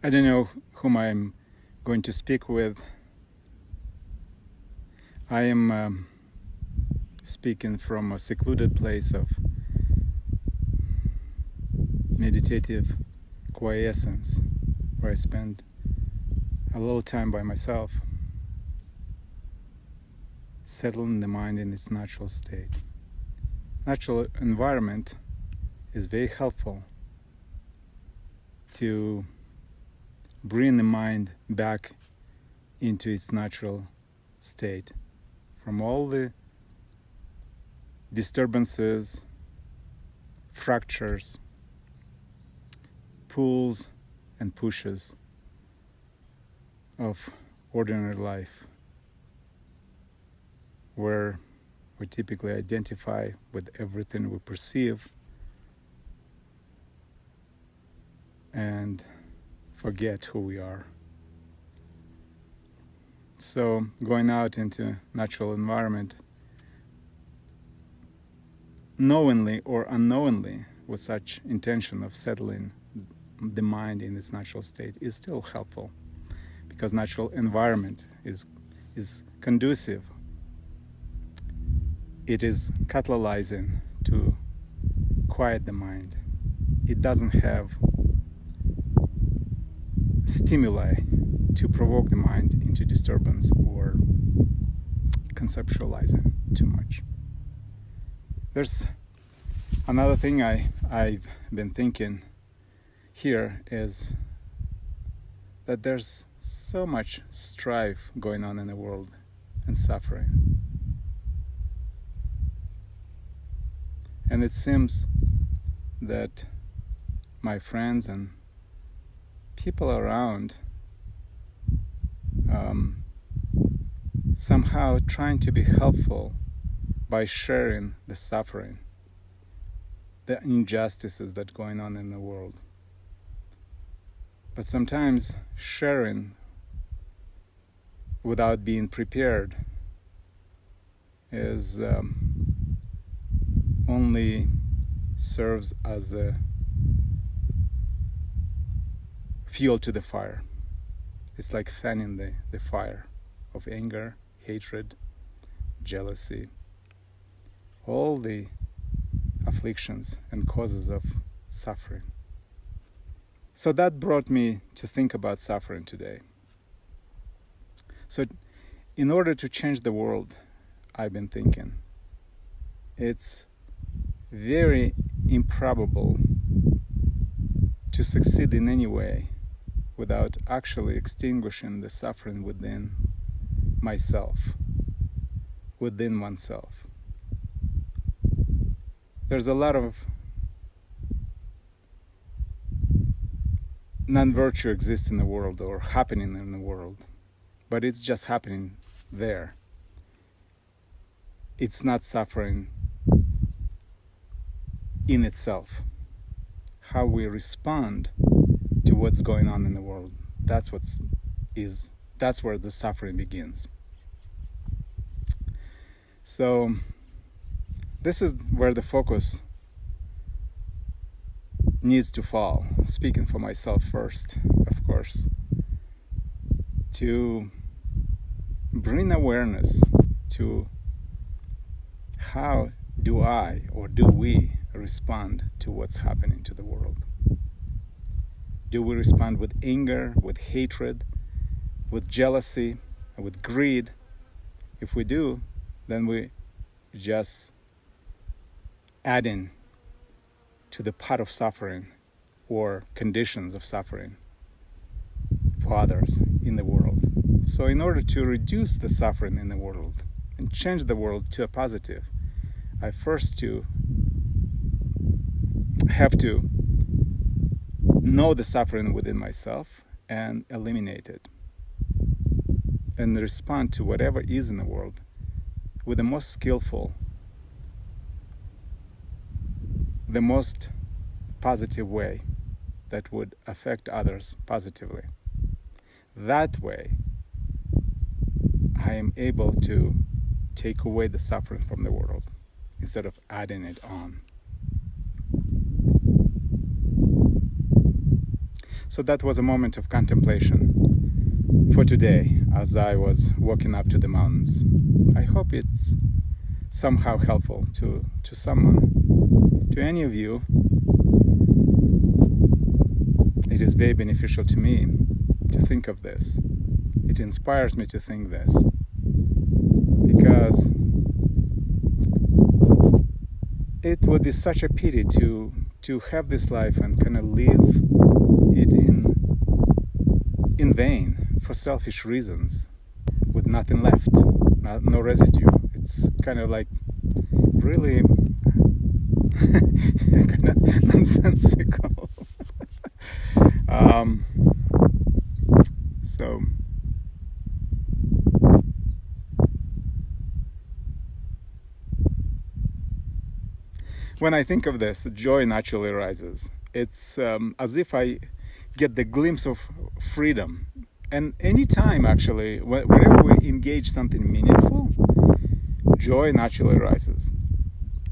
I don't know whom I'm going to speak with. I am speaking from a secluded place of meditative quiescence, where I spend a little time by myself, settling the mind in its natural state. Natural environment is very helpful to bring the mind back into its natural state from all the disturbances, fractures, pulls and pushes of ordinary life, where we typically identify with everything we perceive and forget who we are. So going out into natural environment, knowingly or unknowingly, with such intention of settling the mind in its natural state, is still helpful, because natural environment is conducive. It is catalyzing to quiet the mind. It doesn't have stimuli to provoke the mind into disturbance or conceptualizing too much. There's another thing I've been thinking here, is that there's so much strife going on in the world and suffering. And it seems that my friends and people around somehow trying to be helpful by sharing the suffering, the injustices that are going on in the world. But sometimes sharing without being prepared is only serves as a fuel to the fire. It's like fanning the fire of anger, hatred, jealousy, all the afflictions and causes of suffering. So that brought me to think about suffering today. So in order to change the world, I've been thinking, it's very improbable to succeed in any way without actually extinguishing the suffering within myself, within oneself. There's a lot of non-virtue exists in the world, or happening in the world, but it's just happening there. It's not suffering in itself. How we respond to what's going on in the world, that's where the suffering begins. So this is where the focus needs to fall, speaking for myself first, of course, to bring awareness to how do I, or do we, respond to what's happening to the world. Do we respond with anger, with hatred, with jealousy, with greed? If we do, then we just adding to the pot of suffering or conditions of suffering for others in the world. So in order to reduce the suffering in the world and change the world to a positive, I first have to know the suffering within myself and eliminate it, and respond to whatever is in the world with the most skillful, the most positive way that would affect others positively. That way, I am able to take away the suffering from the world instead of adding it on. So that was a moment of contemplation for today as I was walking up to the mountains. I hope it's somehow helpful to someone, to any of you. It is very beneficial to me to think of this. It inspires me to think this because it would be such a pity to have this life and kind of live it in vain for selfish reasons with nothing left, no residue. It's kind of like really kind of nonsensical. So when I think of this, joy naturally rises. It's as if I get the glimpse of freedom. And anytime, actually, whenever we engage something meaningful, joy naturally rises.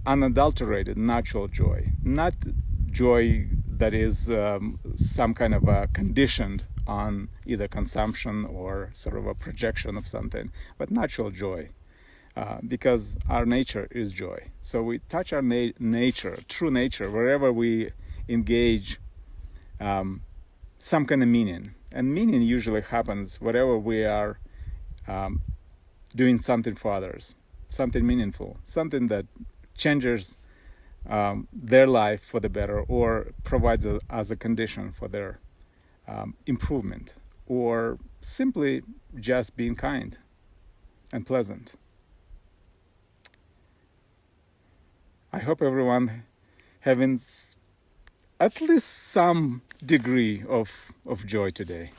Unadulterated, natural joy. Not joy that is some kind of a conditioned on either consumption or sort of a projection of something, but natural joy. Because our nature is joy. So we touch our nature, true nature, wherever we engage some kind of meaning. And meaning usually happens wherever we are doing something for others, something meaningful, something that changes their life for the better or provides as a condition for their improvement, or simply just being kind and pleasant. I hope everyone having at least some degree of joy today.